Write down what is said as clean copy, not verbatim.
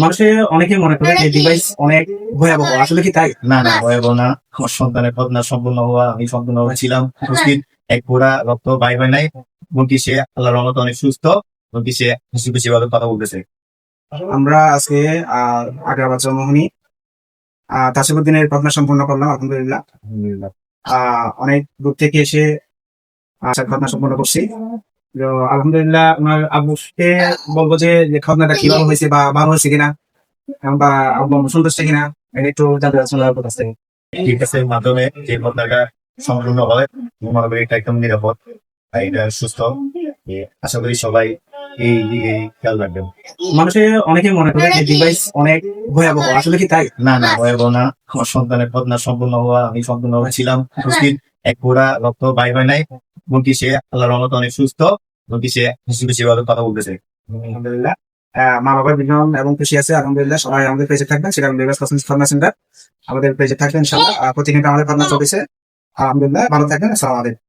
মানুষে অনেকে মনে করে এই ডিভাইস অনেক ভয়াবহ, আসলে কি তাই? না না ভয়াবহ না। আমার সন্তানের খতনা সম্পূর্ণ হওয়া, আমি সম্পূর্ণভাবে ছিলাম উপস্থিত। এক ফোঁটা রক্ত বাইর হয় নাই। এমনকি সে আল্লাহর রহমতে অনেক সুস্থ। এমনকি সে খুশি খুশি ভাবে কথা বলতেছে। আমরা আজকে আগ্রাবাদ জন্মভূমি তাসিফুদ্দিনের ঘটনা সম্পূর্ণ করলাম, আলহামদুলিল্লাহ। আলহামদুলিল্লাহ। অনেক দূর থেকে এসে ঘটনা সম্পূর্ণ করছি। তো আলহামদুলিল্লাহ, ওনার আব্বুকে বলবো যে ঘটনাটা কিভাবে হয়েছে বা ভালো হয়েছে কিনা, বা আব্বু সন্তুষ্ট কিনা, এটা একটু জানতে চাচ্ছি ওনার কাছ থেকে। ঠিক আছে, এর মাধ্যমে যে ঘটনাটা সম্পূর্ণ হয়, মনে করি এটা একদম নিরাপদ, আর এটা সুস্থ। আশা করি সবাই এই দিকে খেয়াল রাখবেন। মানুষে অনেকে মনে করে এই ডিভাইস অনেক ভয়াবহ, আসলে কি তাই? না না ভয়াবহ না। আমার সন্তানের খতনা সম্পূর্ণ হওয়া, আমি সম্পূর্ণভাবে ছিলাম উপস্থিত। এক ফোঁটা রক্ত বাইর হয় নাই। এমনকি সে আল্লাহর রহমতে অনেক সুস্থ। এমনকি সে খুশি খুশি ভাবে কথা বলতেছে। আলহামদুলিল্লাহ। মা বাবার বিজন এবং খুশি আছে, আলহামদুলিল্লাহ। সবাই আমাদের পেজে থাকবেন, সেটা ফার্মা সেন্টার আমাদের পেজে থাকবেন ইনশাআল্লাহ। প্রতিনিয়ত আমাদের ফার্মা চলতেছে, আলহামদুলিল্লাহ। ভালো থাকবেন, আসসালামু আলাইকুম।